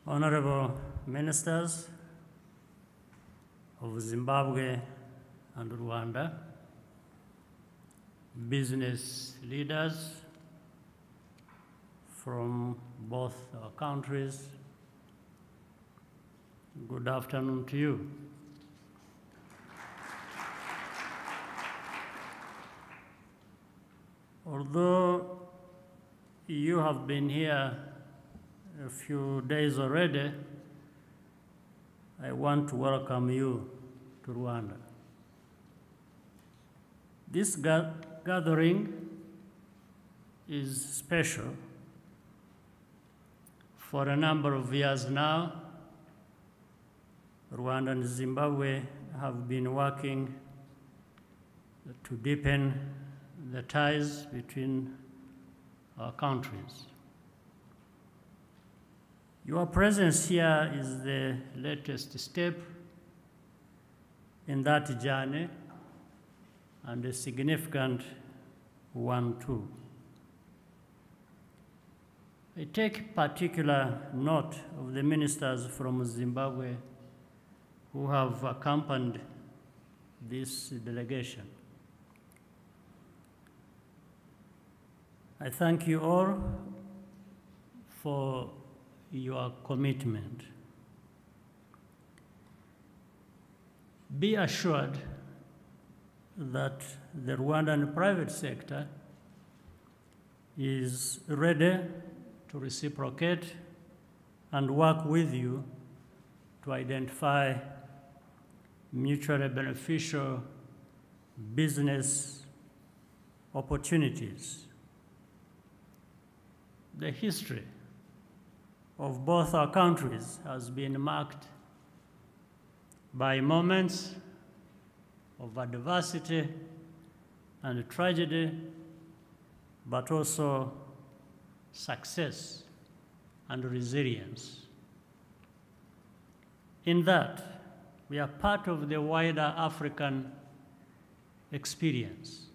Honorable Ministers of Zimbabwe and Rwanda, business leaders from both our countries, good afternoon to you. Although you have been here a few days already, I want to welcome you to Rwanda. This gathering is special. For a number of years now, Rwanda and Zimbabwe have been working to deepen the ties between our countries. Your presence here is the latest step in that journey, and a significant one too. I take particular note of the ministers from Zimbabwe who have accompanied this delegation. I thank you all for your commitment. Be assured that the Rwandan private sector is ready to reciprocate and work with you to identify mutually beneficial business opportunities. The history of both our countries has been marked by moments of adversity and tragedy, but also success and resilience. In that, we are part of the wider African experience.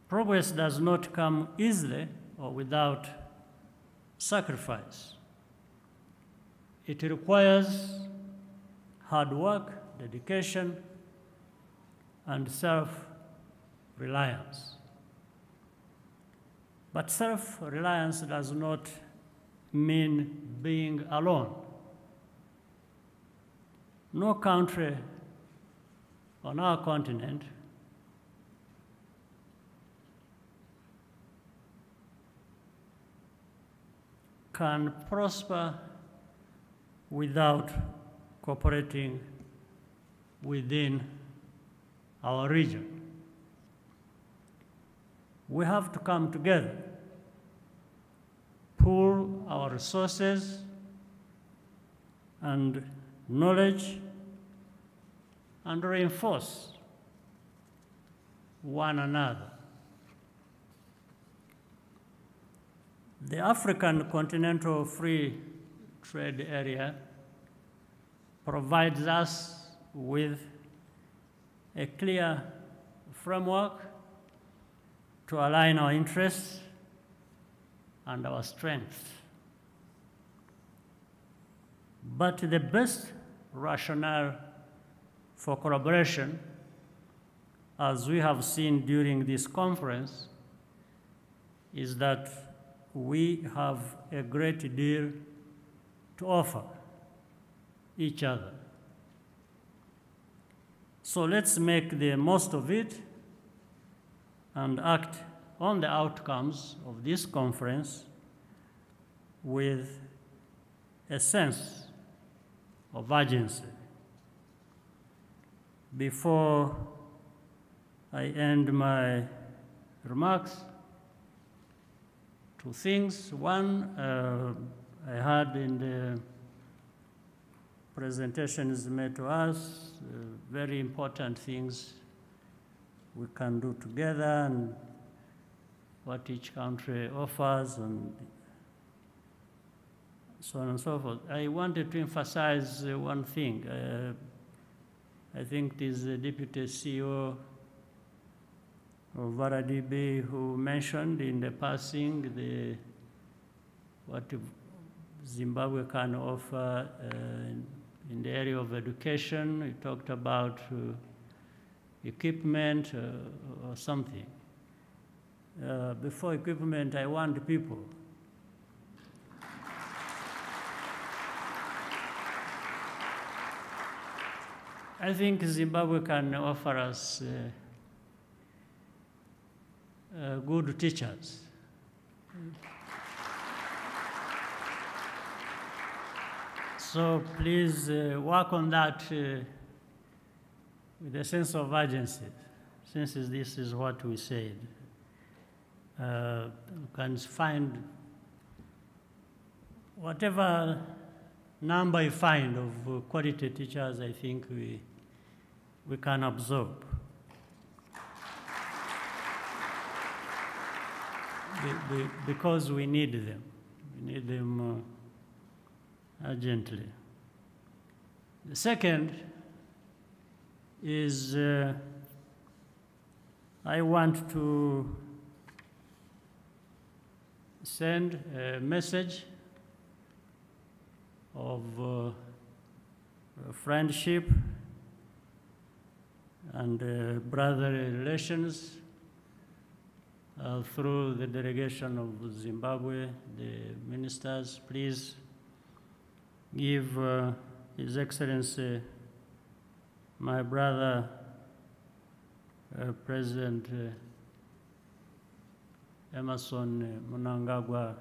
Progress does not come easily or without sacrifice. It requires hard work, dedication, and self-reliance. But self-reliance does not mean being alone. No country on our continent can prosper without cooperating within our region. We have to come together, pool our resources and knowledge, and reinforce one another. The African Continental Free Trade Area provides us with a clear framework to align our interests and our strengths. But the best rationale for collaboration, as we have seen during this conference, is that we have a great deal to offer each other. So let's make the most of it and act on the outcomes of this conference with a sense of urgency. Before I end my remarks, two things. One, I heard in the presentations made to us, very important things we can do together and what each country offers and so on and so forth. I wanted to emphasize one thing. I think it is the Deputy CEO of VARADB who mentioned in the passing what Zimbabwe can offer in the area of education. You talked about equipment or something. Before equipment, I want people. I think Zimbabwe can offer us good teachers. So please work on that with a sense of urgency, since this is what we said. You can find whatever number you find of quality teachers, I think we can absorb. Because we need them. We need them urgently. The second is I want to send a message of friendship and brotherly relations through the delegation of Zimbabwe, the ministers. Please give His Excellency, my brother, President Emerson Mnangagwa,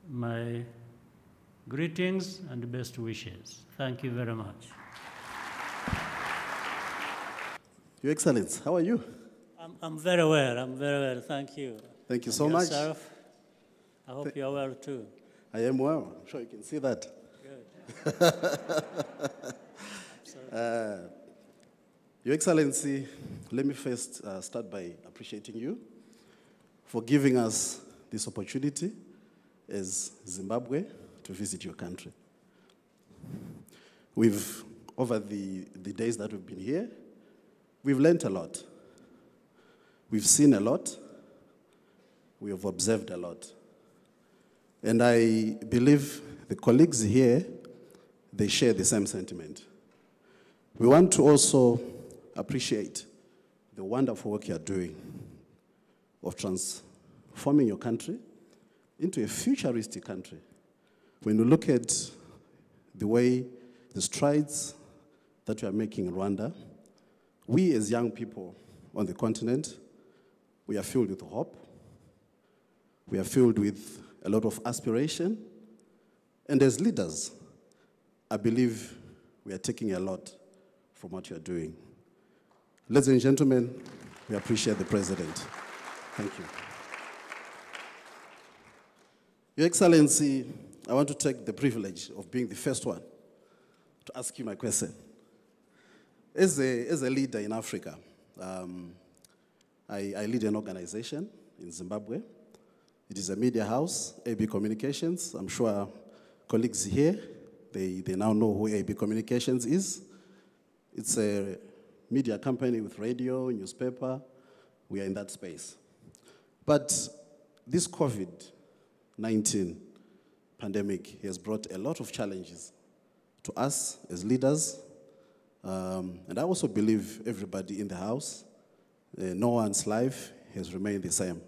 my greetings and best wishes. Thank you very much. Your Excellency, how are you? I'm very well, thank you. Thank you so much. Yourself? I hope you're well too. I am well, I'm sure you can see that. Good. Your Excellency, let me first start by appreciating you for giving us this opportunity as Zimbabwe to visit your country. Over the days that we've been here, we've learned a lot. We've seen a lot. We have observed a lot. And I believe the colleagues here, they share the same sentiment. We want to also appreciate the wonderful work you're doing of transforming your country into a futuristic country. When we look at the strides that we are making in Rwanda, we as young people on the continent, we are filled with hope. We are filled with a lot of aspiration. And as leaders, I believe we are taking a lot from what you are doing. Ladies and gentlemen, we appreciate the President. Thank you. Your Excellency, I want to take the privilege of being the first one to ask you my question. As a leader in Africa, I lead an organization in Zimbabwe. It is a media house, AB Communications. I'm sure colleagues here, they now know who AB Communications is. It's a media company with radio, newspaper. We are in that space. But this COVID-19 pandemic has brought a lot of challenges to us as leaders. And I also believe everybody in the house, no one's life has remained the same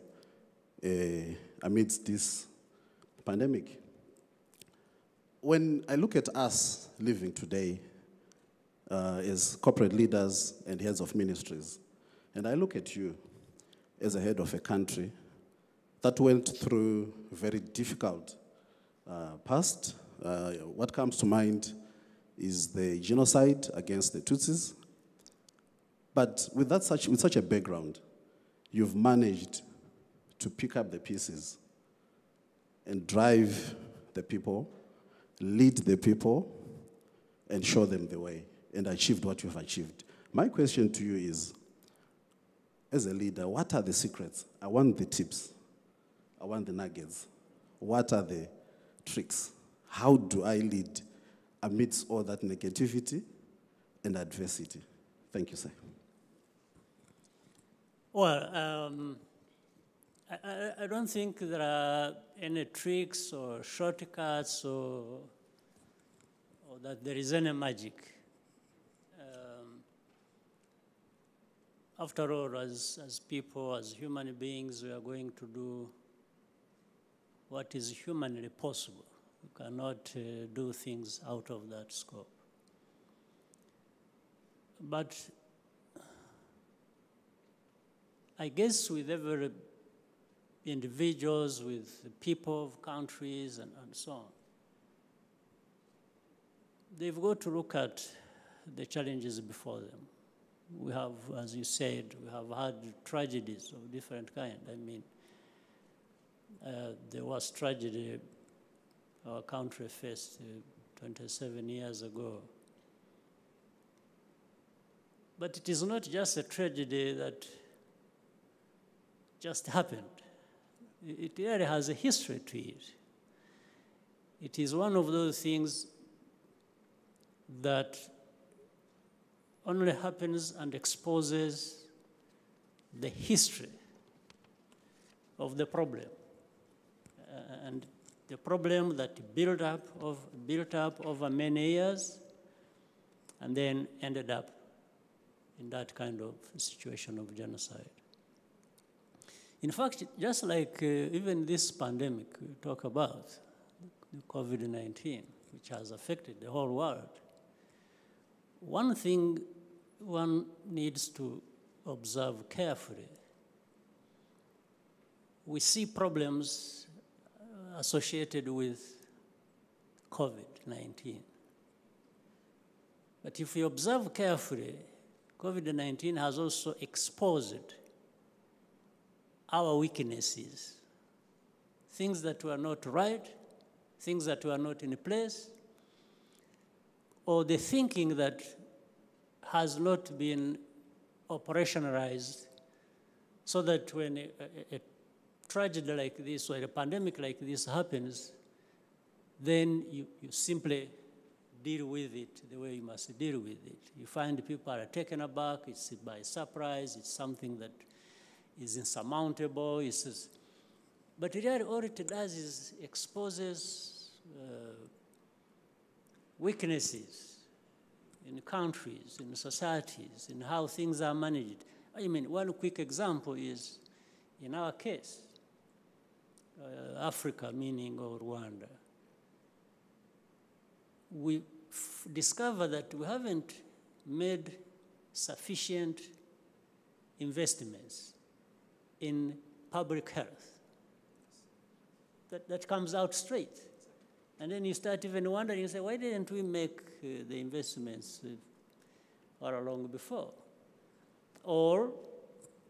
amidst this pandemic. When I look at us living today as corporate leaders and heads of ministries, and I look at you as a head of a country that went through a very difficult past, what comes to mind is the genocide against the Tutsis. But with such a background, you've managed to pick up the pieces and drive the people, lead the people, and show them the way, and achieved what you've achieved. My question to you is, as a leader, what are the secrets? I want the tips. I want the nuggets. What are the tricks? How do I lead amidst all that negativity and adversity? Thank you, sir. Well, I don't think there are any tricks or shortcuts or that there is any magic. After all, as people, as human beings, we are going to do what is humanly possible. We cannot do things out of that scope. But I guess with every individuals, with people of countries and so on, they've got to look at the challenges before them. We have, as you said, we have had tragedies of different kind. I mean, the worst tragedy our country faced 27 years ago. But it is not just a tragedy that just happened. It really has a history to it. It is one of those things that only happens and exposes the history of the problem. And the problem that built up over many years and then ended up in that kind of situation of genocide. In fact, just like even this pandemic we talk about, the COVID-19, which has affected the whole world, one thing one needs to observe carefully. We see problems associated with COVID-19. But if we observe carefully, COVID-19 has also exposed our weaknesses, things that were not right, things that were not in place, or the thinking that has not been operationalized so that when a tragedy like this or a pandemic like this happens, then you simply deal with it the way you must deal with it. You find people are taken aback, it's by surprise, it's something that is insurmountable. But really all it does is exposes weaknesses in countries, in societies, in how things are managed. I mean, one quick example is, in our case, Africa, meaning or Rwanda, we discovered that we haven't made sufficient investments in public health. That comes out straight. And then you start even wondering, you say, why didn't we make the investments all along before? Or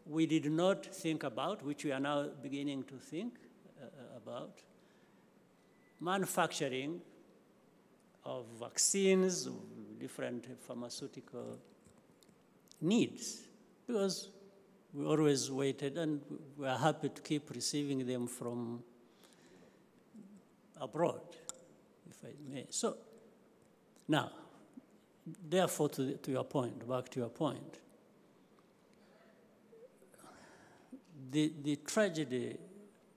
we did not think about, which we are now beginning to think about, manufacturing of vaccines, of different pharmaceutical needs, because we always waited and we are happy to keep receiving them from abroad, if I may. So now, therefore, to your point, back to your point, the tragedy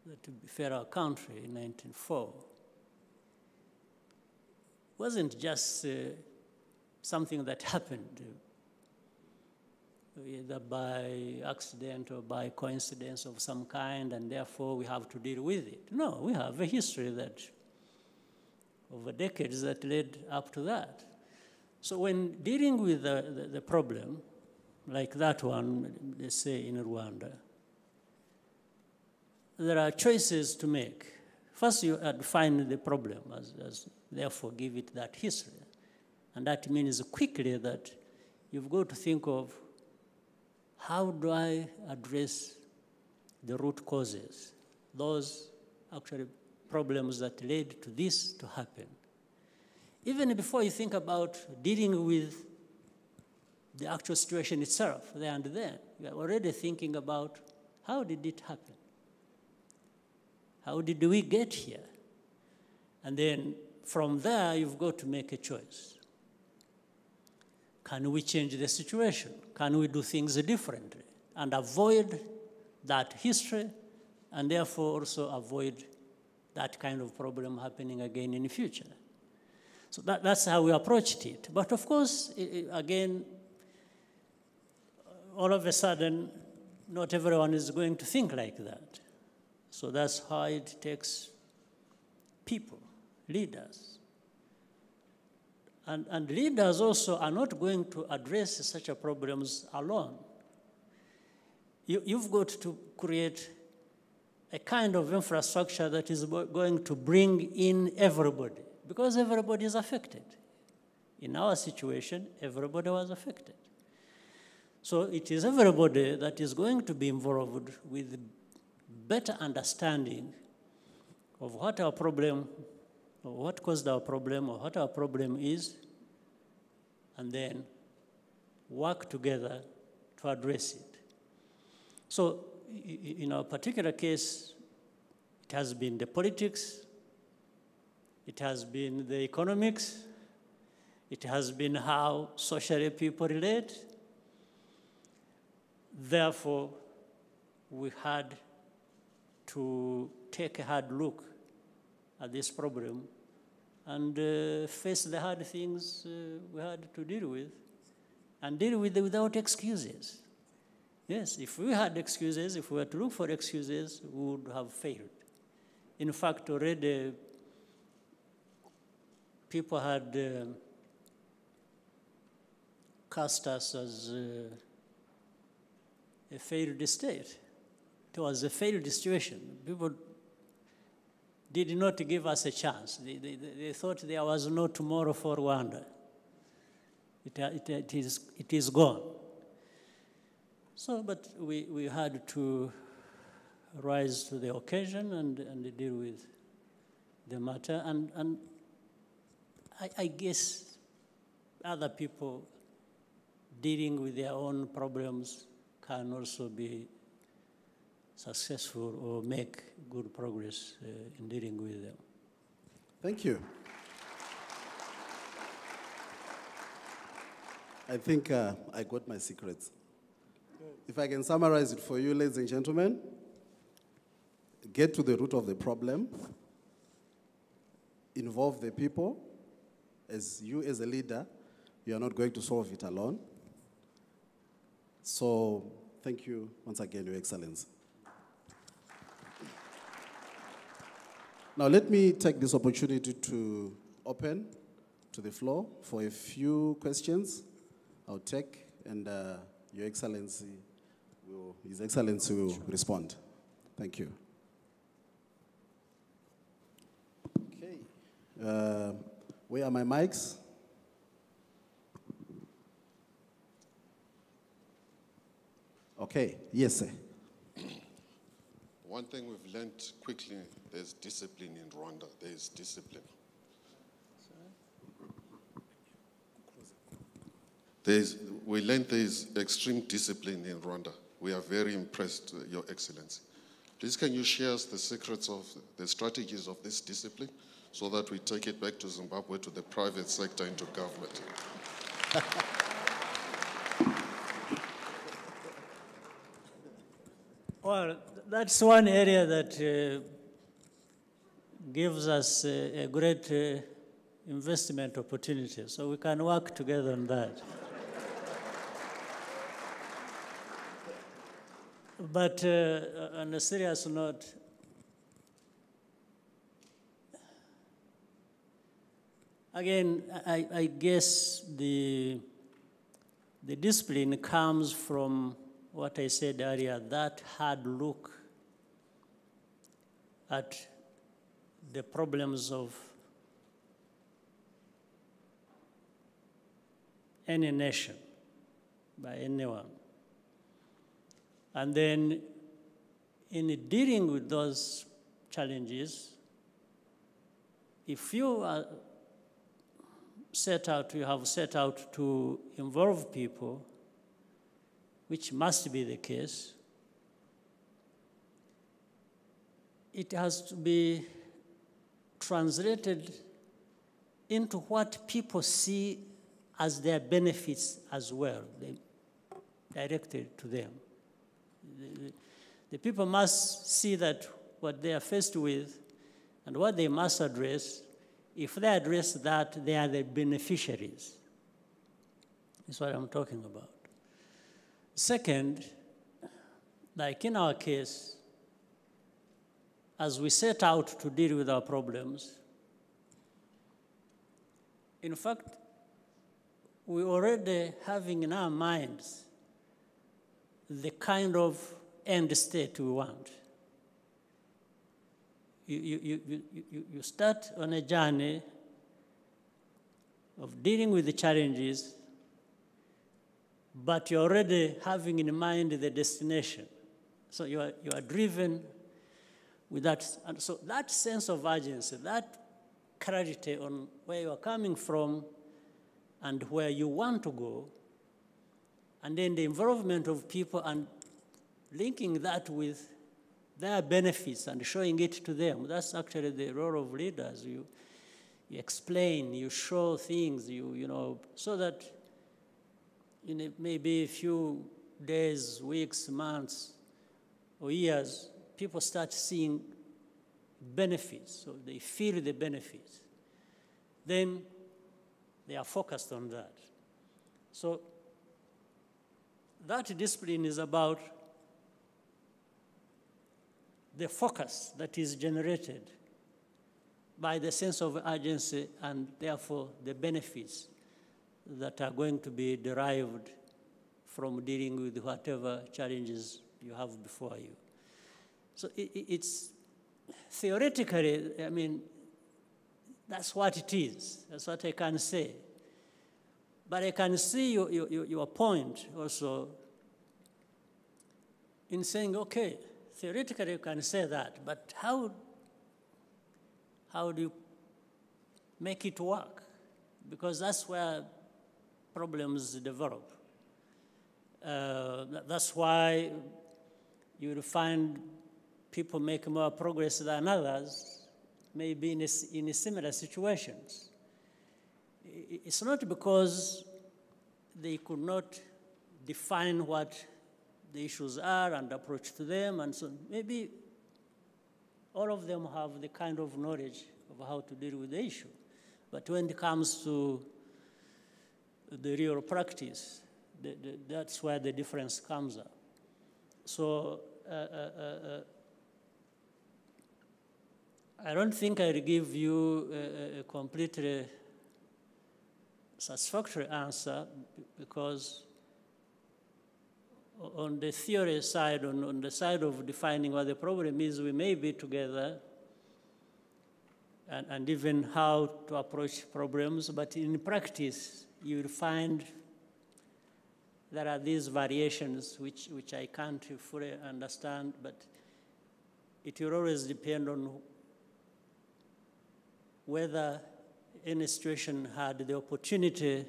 that befell our country in 1904 wasn't just something that happened either by accident or by coincidence of some kind, and therefore we have to deal with it. No, we have a history that over decades that led up to that. So when dealing with the problem, like that one, let's say in Rwanda, there are choices to make. First, you define the problem as therefore give it that history. And that means quickly that you've got to think of, how do I address the root causes, those actually problems that led to this to happen? Even before you think about dealing with the actual situation itself, there and then, you are already thinking about, how did it happen? How did we get here? And then from there, you've got to make a choice. Can we change the situation? Can we do things differently and avoid that history and therefore also avoid that kind of problem happening again in the future. So that's how we approached it. But of course, again, all of a sudden, not everyone is going to think like that. So that's how it takes people, leaders. And leaders also are not going to address such a problems alone. You've got to create a kind of infrastructure that is going to bring in everybody, because everybody is affected. In our situation, everybody was affected. So it is everybody that is going to be involved with better understanding of what our problem, or what caused our problem, or what our problem is, and then work together to address it. So in our particular case, it has been the politics, it has been the economics, it has been how socially people relate. Therefore, we had to take a hard look at this problem and face the hard things we had to deal with, and deal with it without excuses. Yes, if we had excuses, if we were to look for excuses, we would have failed. In fact, already people had cast us as a failed state. It was a failed situation. People did not give us a chance. They thought there was no tomorrow for Rwanda. It is gone. So, but we had to rise to the occasion and deal with the matter. And I guess other people dealing with their own problems can also be successful or make good progress in dealing with them. Thank you. I think I got my secrets. If I can summarize it for you, ladies and gentlemen, get to the root of the problem, involve the people. As you as a leader, you are not going to solve it alone. So thank you once again, Your Excellency. Now let me take this opportunity to open to the floor for a few questions I'll take, and Your Excellency His Excellency will respond. Thank you. Okay. Where are my mics? Okay. Yes, sir. One thing we've learned quickly, there's discipline in Rwanda. There's discipline. We learned there's extreme discipline in Rwanda. We are very impressed, Your Excellency. Please, can you share us the secrets of the strategies of this discipline so that we take it back to Zimbabwe, to the private sector, into government? Well, that's one area that gives us a great investment opportunity, so we can work together on that. But on a serious note, again, I guess the discipline comes from what I said earlier, that hard look at the problems of any nation by anyone. And then in dealing with those challenges, if you have set out to involve people, which must be the case, it has to be translated into what people see as their benefits as well, directed to them. The people must see that what they are faced with and what they must address, if they address that, they are the beneficiaries. That's what I'm talking about. Second, like in our case, as we set out to deal with our problems, in fact, we already having in our minds the kind of end state we want. You start on a journey of dealing with the challenges, but you're already having in mind the destination. So you are driven with that. And so that sense of urgency, that clarity on where you are coming from and where you want to go, and then the involvement of people and linking that with their benefits and showing it to them. That's actually the role of leaders. You explain, you show things, you know, so that in maybe a few days, weeks, months, or years, people start seeing benefits, so they feel the benefits. Then they are focused on that. So that discipline is about the focus that is generated by the sense of urgency and therefore the benefits that are going to be derived from dealing with whatever challenges you have before you. So it's theoretically, I mean, that's what it is. That's what I can say. But I can see your point also in saying, okay, theoretically you can say that, but how do you make it work? Because that's where problems develop. That's why you will find people make more progress than others, maybe in similar situations. It's not because they could not define what the issues are and approach to them, and so maybe all of them have the kind of knowledge of how to deal with the issue. But when it comes to the real practice, that's where the difference comes up. So I don't think I'll give you a completely satisfactory answer, because on the theory side, on the side of defining what the problem is, we may be together and even how to approach problems, but in practice, you will find there are these variations which I can't fully understand, but it will always depend on whether any situation had the opportunity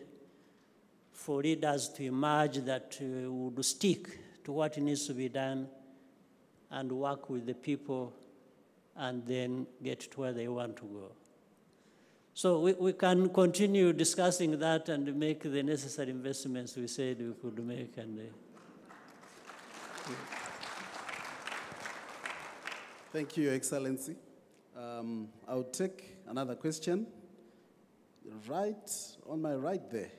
for leaders to emerge that would stick to what needs to be done and work with the people and then get to where they want to go. So we can continue discussing that and make the necessary investments we said we could make. And Thank you, Your Excellency. I'll take another question. Right on my right there.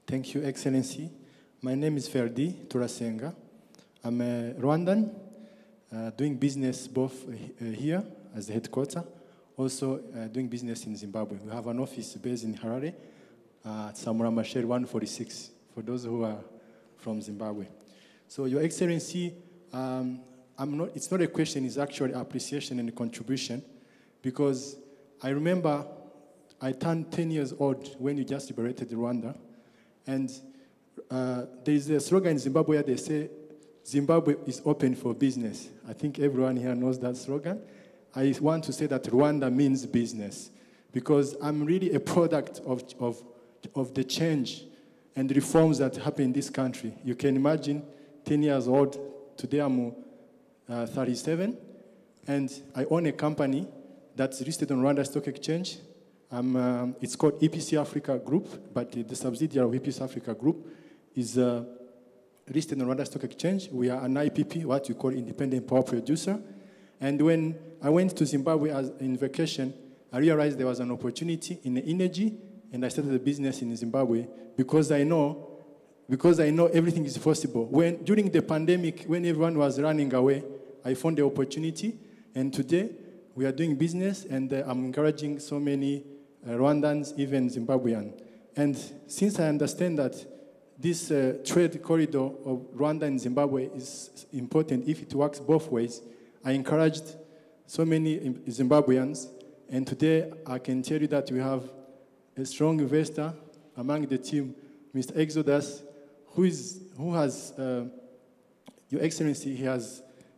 Thank you, Excellency. My name is Ferdi Turasenga. I'm a Rwandan, doing business both here as the headquarters, also doing business in Zimbabwe. We have an office based in Harare, Samura Machel 146, for those who are from Zimbabwe. So, Your Excellency, it's not a question, it's actually appreciation and contribution, because I remember I turned 10 years old when you just liberated Rwanda, and there is a slogan in Zimbabwe where they say, Zimbabwe is open for business. I think everyone here knows that slogan. I want to say that Rwanda means business, because I'm really a product of the change and reforms that happen in this country. You can imagine 10 years old, today I'm 37, and I own a company that's listed on Rwanda Stock Exchange. It's called EPC Africa Group, but the subsidiary of EPC Africa Group is listed on Rwanda Stock Exchange. We are an IPP, what we call independent power producer. And when I went to Zimbabwe in vacation, I realized there was an opportunity in energy, and I started a business in Zimbabwe because I know everything is possible. During the pandemic, when everyone was running away, I found the opportunity, and today we are doing business, and I'm encouraging so many Rwandans, even Zimbabwean. And since I understand that this trade corridor of Rwanda and Zimbabwe is important if it works both ways, I encouraged so many Zimbabweans, and today I can tell you that we have a strong investor among the team, Mr. Exodus, who has, Your Excellency,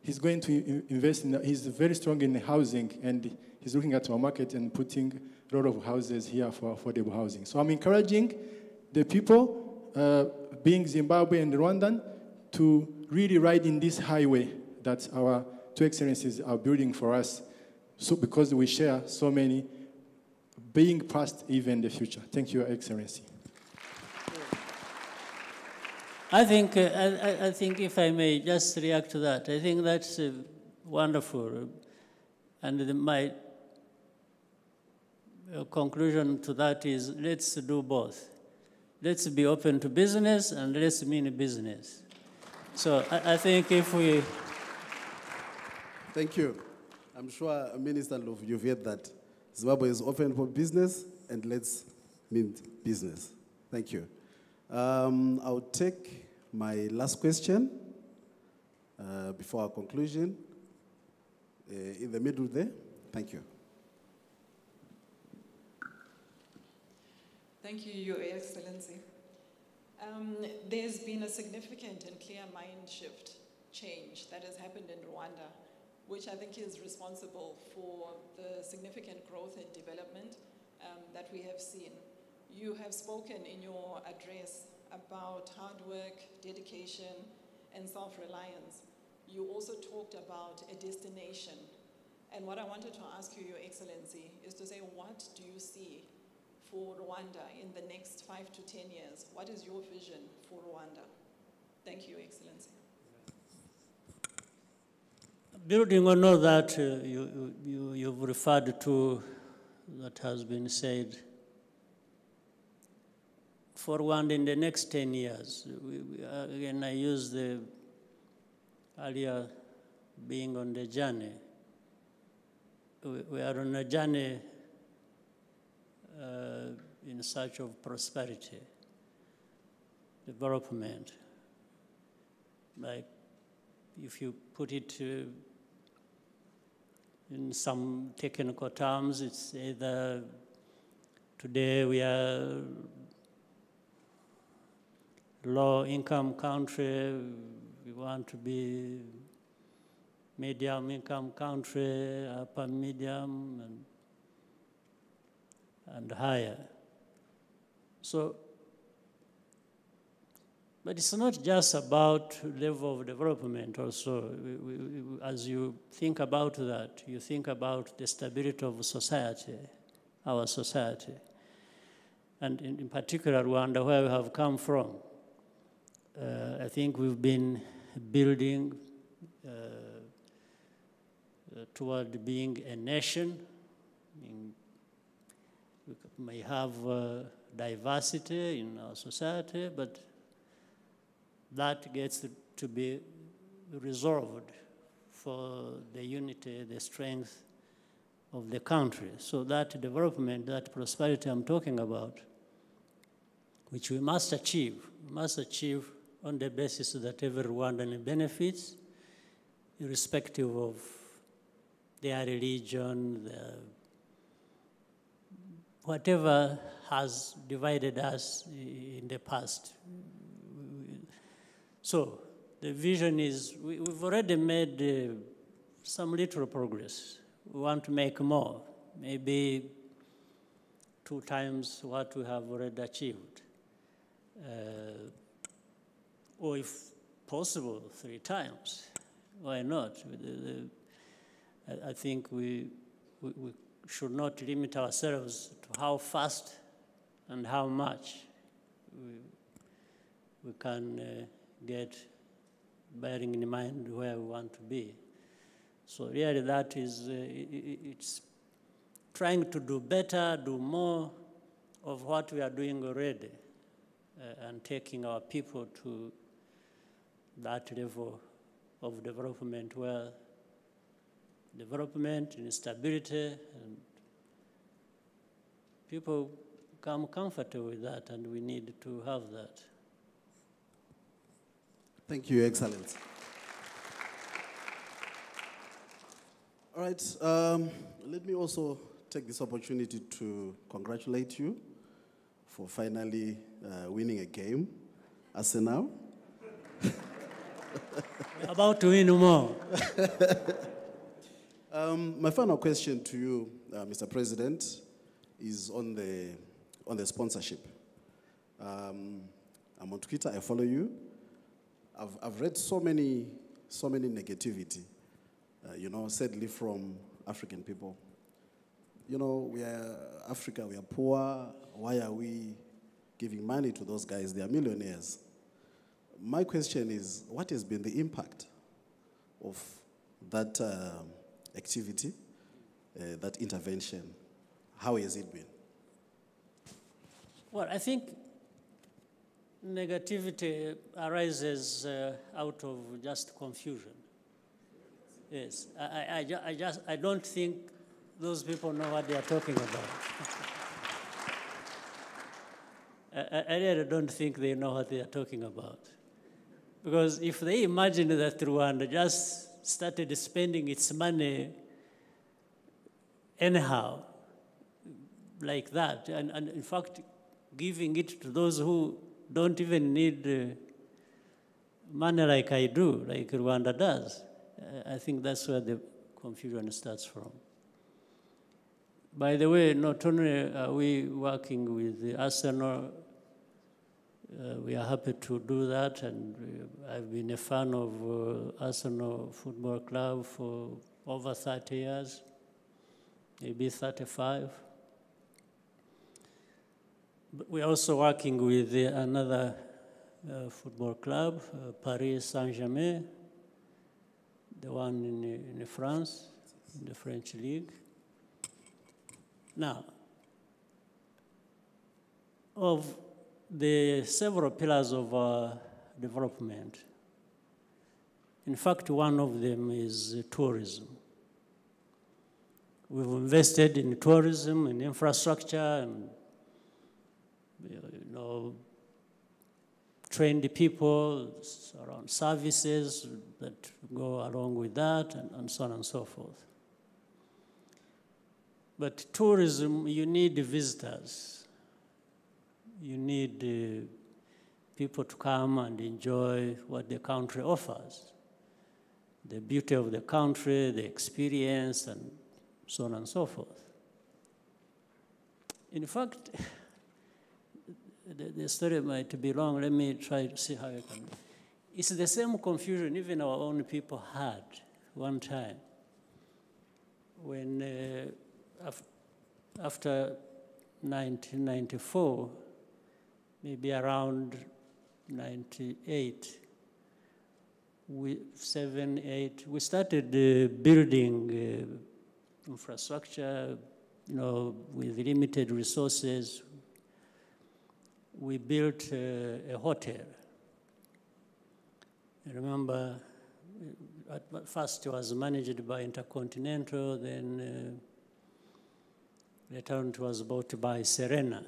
he's going to invest he's very strong in housing, and he's looking at our market and putting a lot of houses here for affordable housing. So I'm encouraging the people, being Zimbabwe and Rwandan, to really ride in this highway that our two excellencies are building for us, so because we share so many, being past, even the future. Thank you, Your Excellency. I think if I may just react to that, I think that's wonderful. And my conclusion to that is, let's do both. Let's be open to business, and let's mean business. So I think if we... Thank you. I'm sure, Minister Love, you've heard that Zimbabwe is open for business, and let's mean business. Thank you. I'll take my last question before our conclusion. In the middle there. Thank you. Thank you, Your Excellency. There's been a significant and clear mind shift change that has happened in Rwanda, which I think is responsible for the significant growth and development that we have seen. You have spoken in your address about hard work, dedication, and self-reliance. You also talked about a destination. And what I wanted to ask you, Your Excellency, is to say, what do you see for Rwanda in the next 5 to 10 years? What is your vision for Rwanda? Thank you, Your Excellency. Building on all that you've referred to, that has been said, for Rwanda in the next 10 years, again, I use the earlier being on the journey. We are on a journey in search of prosperity, development. Like, if you put it in some technical terms, it's either today we are low-income country, we want to be medium-income country, upper medium, and higher. So, but it's not just about level of development also. As you think about that, you think about the stability of society, our society. And in particular, Rwanda, where we have come from. I think we've been building toward being a nation. We may have diversity in our society, but that gets to be resolved for the unity, the strength of the country. So that development, that prosperity I'm talking about, which we must achieve on the basis that every Rwandan benefits, irrespective of their religion, whatever has divided us in the past. So the vision is, we've already made some little progress. We want to make more, maybe 2 times what we have already achieved. Or if possible, 3 times. Why not? I think we should not limit ourselves to how fast and how much we can get, bearing in mind where we want to be. So really that is, it's trying to do better, do more of what we are doing already, and taking our people to that level of development where development and stability, and people come comfortable with that, and we need to have that. Thank you, Your Excellency. All right, let me also take this opportunity to congratulate you for finally winning a game, Arsenal. We're about to win more. My final question to you, Mr. President, is on the sponsorship. I'm on Twitter, I follow you. I've read so many negativity, sadly from African people. We are Africa, we are poor. Why are we giving money to those guys? They are millionaires. My question is, what has been the impact of that activity, that intervention? How has it been? Well, I think negativity arises out of just confusion. Yes, I don't think those people know what they are talking about. I really don't think they know what they are talking about. Because if they imagine that Rwanda just started spending its money anyhow, like that, and in fact giving it to those who don't even need money like I do, like Rwanda does, I think that's where the confusion starts from. By the way, not only are we working with the Arsenal, we are happy to do that, and I've been a fan of Arsenal Football Club for over 30 years, maybe 35. But we're also working with another football club, Paris Saint-Germain, the one in France, in the French league. Now, of the several pillars of development, in fact, one of them is tourism. We've invested in tourism, in infrastructure, and train the people around services that go along with that, and so on and so forth. But tourism, you need visitors. You need people to come and enjoy what the country offers, the beauty of the country, the experience, and so on and so forth. In fact, the story might be long. Let me try to see how I can. It's the same confusion even our own people had one time when after 1994, maybe around 98, we started building infrastructure, with limited resources. We built a hotel. I remember at first it was managed by Intercontinental, then later on it was bought by Serena.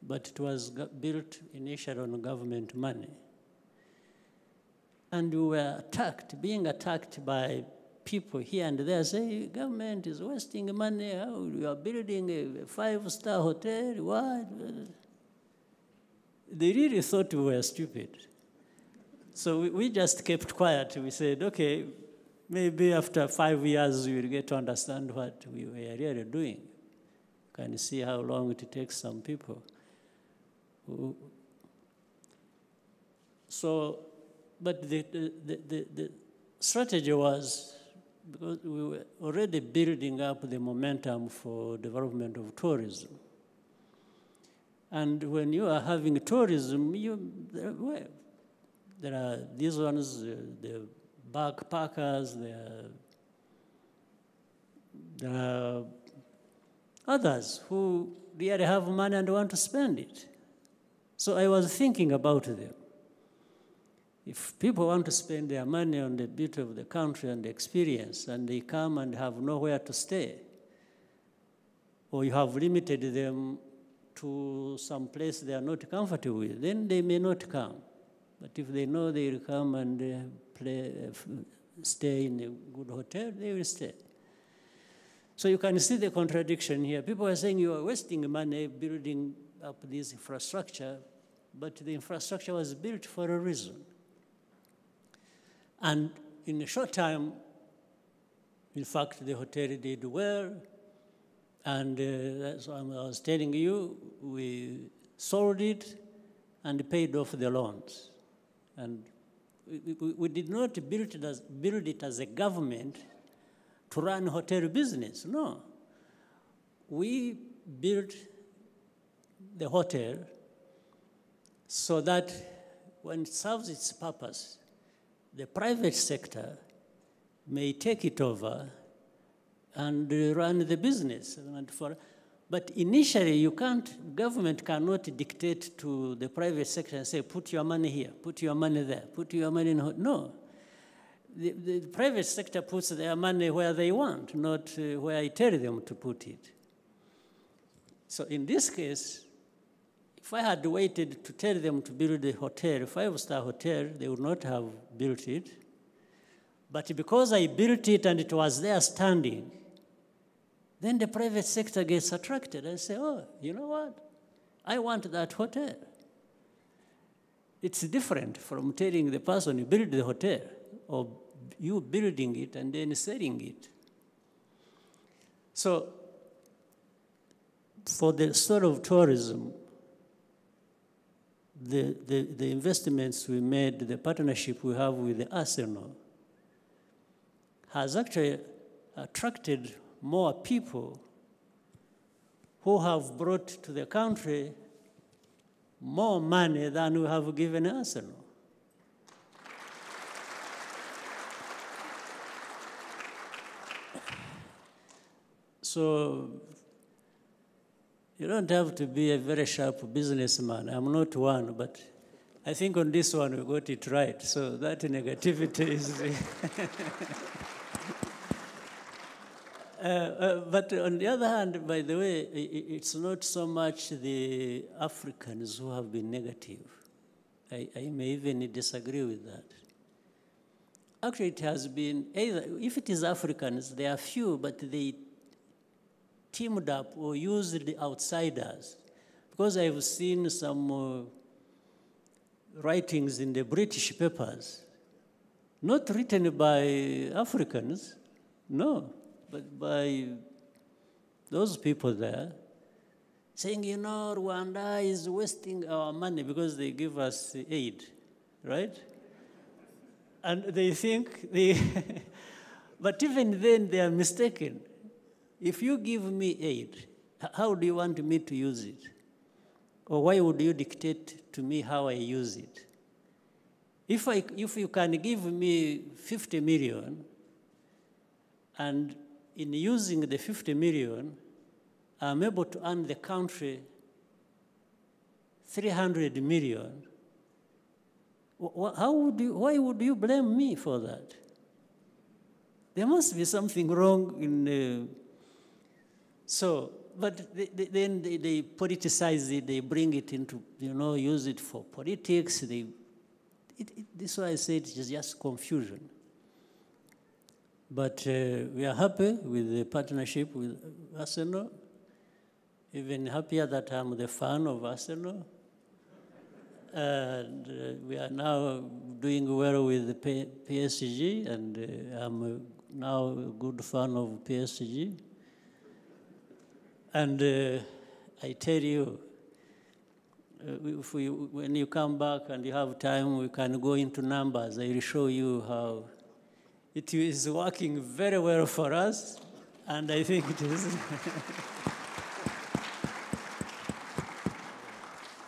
But it was built initially on government money. And we were being attacked by people here and there, saying, government is wasting money, how you are building a 5-star hotel, what? They really thought we were stupid. So we just kept quiet. We said, okay, maybe after 5 years we will get to understand what we were really doing. Can you see how long it takes some people? So, but the strategy was because we were already building up the momentum for development of tourism. And when you are having tourism, there are these ones, the backpackers, there are others who really have money and want to spend it. So I was thinking about them. If people want to spend their money on the beauty of the country and the experience, and they come and have nowhere to stay, or you have limited them to some place they are not comfortable with, then they may not come. But if they know they will come and stay in a good hotel, they will stay. So you can see the contradiction here. People are saying you are wasting money building up this infrastructure, but the infrastructure was built for a reason. And in a short time, in fact, the hotel did well. And that's what I was telling you, we sold it and paid off the loans. And we did not build it as a government to run hotel business, no. We built the hotel so that when it serves its purpose, the private sector may take it over and run the business. But initially, government cannot dictate to the private sector and say, put your money here, put your money there, put your money in. No. The private sector puts their money where they want, not where I tell them to put it. So in this case, if I had waited to tell them to build a hotel, a five-star hotel, they would not have built it. But because I built it and it was there standing, then the private sector gets attracted and say, oh, you know what? I want that hotel. It's different from telling the person you build the hotel or you building it and then selling it. So for the sort of tourism, the investments we made, the partnership we have with the Arsenal, has actually attracted more people who have brought to the country more money than we have given Arsenal. So you don't have to be a very sharp businessman. I'm not one, but I think on this one we got it right. So that negativity is... but on the other hand, by the way, it's not so much the Africans who have been negative. I may even disagree with that. Actually, it has been either, if it is Africans, they are few, but they teamed up or used the outsiders. Because I've seen some writings in the British papers, not written by Africans, no, but by those people there, saying, you know, Rwanda is wasting our money because they give us aid, right? And they think, but even then they are mistaken. If you give me aid, how do you want me to use it? Or why would you dictate to me how I use it? If you can give me 50 million, and in using the 50 million, I'm able to earn the country 300 million, why would you blame me for that? There must be something wrong in... But then they politicize it, they bring it into, use it for politics. This is why I say it is just confusion. But we are happy with the partnership with Arsenal, even happier that I'm the fan of Arsenal. And we are now doing well with the PSG, and I'm now a good fan of PSG. And I tell you, when you come back and you have time, we can go into numbers. I will show you how it is working very well for us, and I think it is.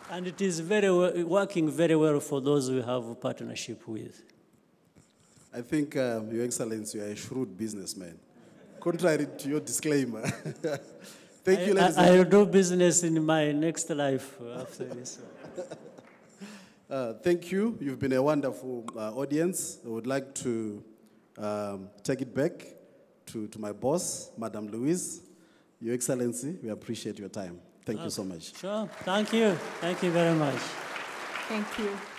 And it is working very well for those we have a partnership with. I think, Your Excellency, you are a shrewd businessman, contrary to your disclaimer. Thank you, ladies and I will do business in my next life after this one. Thank you. You've been a wonderful audience. I would like to take it back to my boss, Madam Louise. Your Excellency, we appreciate your time. Thank you so much. Sure. Thank you. Thank you very much. Thank you.